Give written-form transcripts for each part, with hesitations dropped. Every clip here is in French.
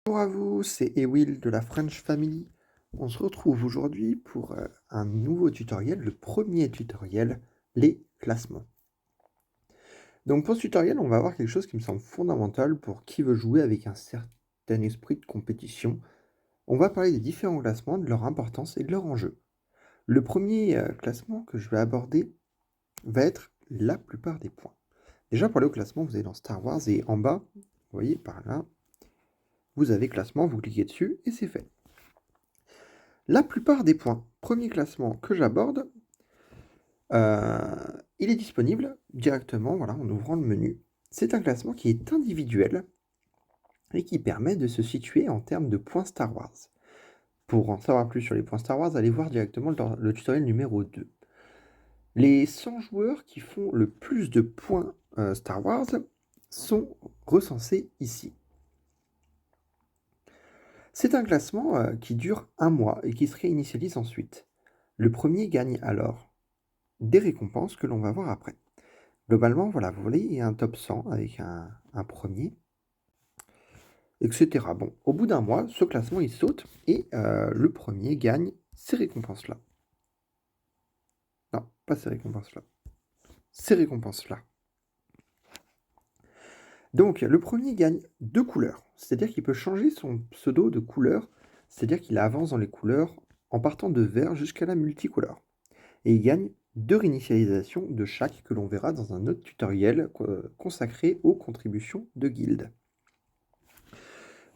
Bonjour à vous, c'est Ewil de la French Family. On se retrouve aujourd'hui pour un nouveau tutoriel, le premier tutoriel, les classements. Donc pour ce tutoriel, on va voir quelque chose qui me semble fondamental pour qui veut jouer avec un certain esprit de compétition. On va parler des différents classements, de leur importance et de leur enjeu. Le premier classement que je vais aborder va être la plupart des points. Déjà pour aller au classement, vous allez dans Star Wars et en bas, vous voyez par là, vous avez classement, vous cliquez dessus et c'est fait. La plupart des points, premier classement que j'aborde, il est disponible directement voilà, en ouvrant le menu. C'est un classement qui est individuel et qui permet de se situer en termes de points Star Wars. Pour en savoir plus sur les points Star Wars, allez voir directement le tutoriel numéro 2. Les 100 joueurs qui font le plus de points Star Wars sont recensés ici. C'est un classement qui dure un mois et qui se réinitialise ensuite. Le premier gagne alors des récompenses que l'on va voir après. Globalement, voilà, vous voyez, il y a un top 100 avec un premier, etc. Bon, au bout d'un mois, ce classement, il saute et le premier gagne ces récompenses-là. Non, pas ces récompenses-là. Ces récompenses-là. Donc, le premier gagne 2 couleurs. C'est-à-dire qu'il peut changer son pseudo de couleur. C'est-à-dire qu'il avance dans les couleurs en partant de vert jusqu'à la multicolore. Et il gagne 2 réinitialisations de chaque que l'on verra dans un autre tutoriel consacré aux contributions de guildes.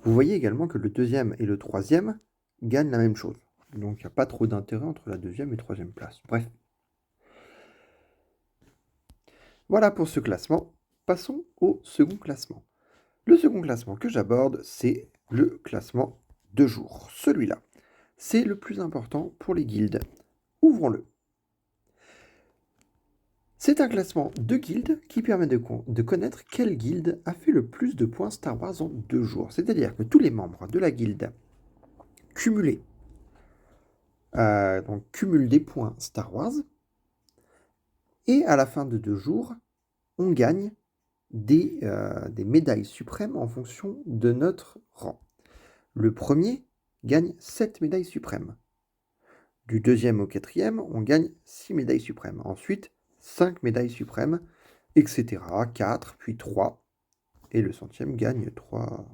Vous voyez également que le deuxième et le troisième gagnent la même chose. Donc il n'y a pas trop d'intérêt entre la deuxième et troisième place. Bref. Voilà pour ce classement. Passons au second classement. Le second classement que j'aborde, c'est le classement de jour. Celui-là, c'est le plus important pour les guildes. Ouvrons-le. C'est un classement de guildes qui permet de connaître quelle guilde a fait le plus de points Star Wars en 2 jours. C'est-à-dire que tous les membres de la guilde cumulés donc cumulent des points Star Wars. Et à la fin de 2 jours, on gagne des médailles suprêmes en fonction de notre rang. Le premier gagne 7 médailles suprêmes. Du deuxième au quatrième, on gagne 6 médailles suprêmes. Ensuite, 5 médailles suprêmes, etc. 4, puis 3. Et le centième gagne 3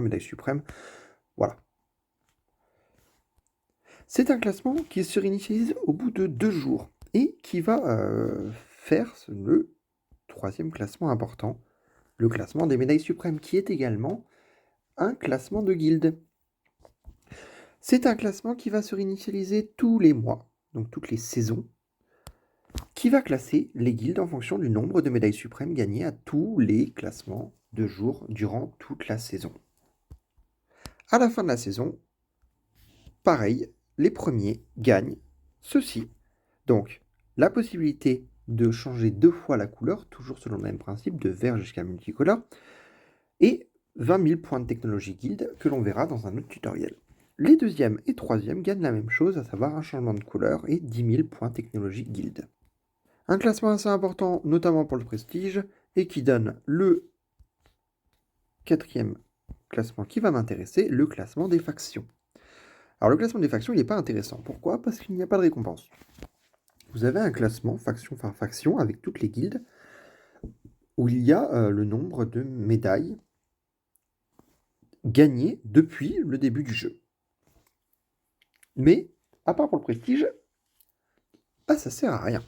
médailles suprêmes. Voilà. C'est un classement qui se réinitialise au bout de 2 jours et qui va faire le troisième classement important, le classement des médailles suprêmes, qui est également un classement de guilde. C'est un classement qui va se réinitialiser tous les mois, donc toutes les saisons, qui va classer les guildes en fonction du nombre de médailles suprêmes gagnées à tous les classements de jour durant toute la saison. À la fin de la saison, pareil, les premiers gagnent ceci. Donc, la possibilité de changer 2 fois la couleur, toujours selon le même principe, de vert jusqu'à multicolore, et 20 000 points de technologie guild que l'on verra dans un autre tutoriel. Les deuxième et troisième gagnent la même chose, à savoir un changement de couleur et 10 000 points technologie guild. Un classement assez important, notamment pour le prestige, et qui donne le quatrième classement qui va m'intéresser, le classement des factions. Alors le classement des factions, il n'est pas intéressant. Pourquoi? Parce qu'il n'y a pas de récompense. Vous avez un classement faction par faction avec toutes les guildes où il y a le nombre de médailles gagnées depuis le début du jeu. Mais, à part pour le prestige, ça sert à rien.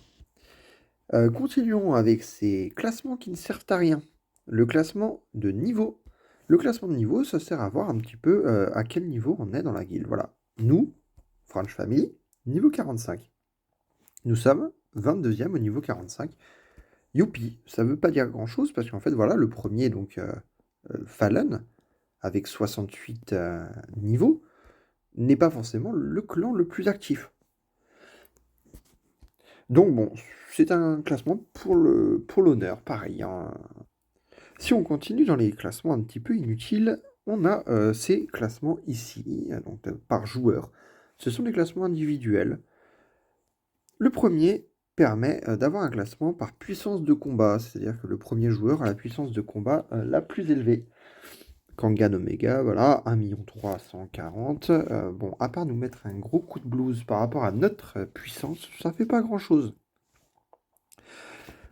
Continuons avec ces classements qui ne servent à rien. Le classement de niveau. Le classement de niveau, ça sert à voir un petit peu à quel niveau on est dans la guilde. Voilà. Nous, French Family, niveau 45. Nous sommes 22e au niveau 45. Youpi, ça veut pas dire grand-chose parce qu'en fait, voilà, le premier, donc Fallen, avec 68 niveaux, n'est pas forcément le clan le plus actif. Donc bon, c'est un classement pour l'honneur, pareil. Hein. Si on continue dans les classements un petit peu inutiles, on a ces classements ici, donc par joueur. Ce sont des classements individuels. Le premier permet d'avoir un classement par puissance de combat, c'est-à-dire que le premier joueur a la puissance de combat la plus élevée. Kangan Omega, voilà, 1 340 000. Bon, à part nous mettre un gros coup de blues par rapport à notre puissance, ça fait pas grand-chose.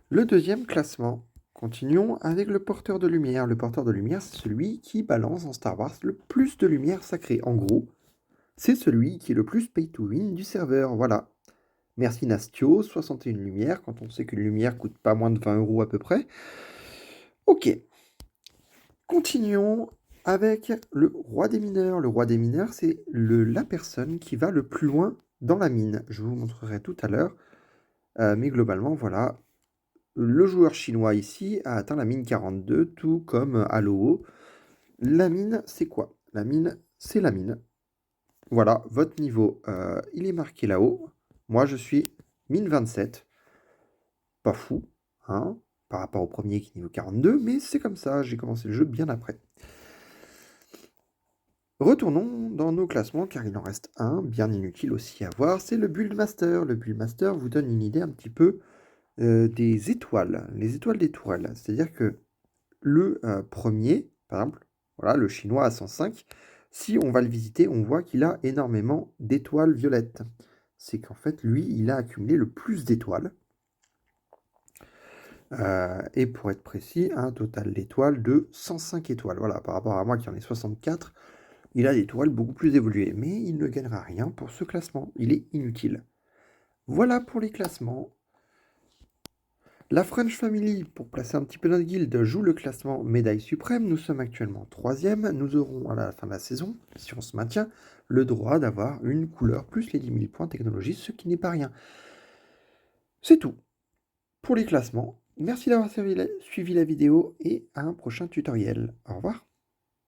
Le deuxième classement, continuons avec le porteur de lumière. Le porteur de lumière, c'est celui qui balance en Star Wars le plus de lumière sacrée. En gros, c'est celui qui est le plus pay to win du serveur, voilà. Merci Nastio, 61 lumières, quand on sait qu'une lumière coûte pas moins de 20 € à peu près. Ok. Continuons avec le roi des mineurs. Le roi des mineurs, c'est la personne qui va le plus loin dans la mine. Je vous montrerai tout à l'heure. Mais globalement, voilà. Le joueur chinois ici a atteint la mine 42, tout comme Halo. La mine, c'est quoi? La mine, c'est la mine. Voilà, votre niveau, il est marqué là-haut. Moi, je suis mine 27. Pas fou, hein, par rapport au premier qui est niveau 42, mais c'est comme ça, j'ai commencé le jeu bien après. Retournons dans nos classements, car il en reste un, bien inutile aussi à voir, c'est le Build Master. Le Build Master vous donne une idée un petit peu des étoiles, les étoiles des tourelles. C'est-à-dire que le premier, par exemple, voilà, le chinois à 105, si on va le visiter, on voit qu'il a énormément d'étoiles violettes. C'est qu'en fait, lui, il a accumulé le plus d'étoiles. Et pour être précis, un total d'étoiles de 105 étoiles. Voilà, par rapport à moi qui en ai 64, il a des étoiles beaucoup plus évoluées. Mais il ne gagnera rien pour ce classement, il est inutile. Voilà pour les classements. La French Family, pour placer un petit peu notre guilde, joue le classement médaille suprême. Nous sommes actuellement 3e. Nous aurons à la fin de la saison, si on se maintient, le droit d'avoir une couleur plus les 10 000 points technologie, ce qui n'est pas rien. C'est tout pour les classements. Merci d'avoir suivi la vidéo et à un prochain tutoriel. Au revoir.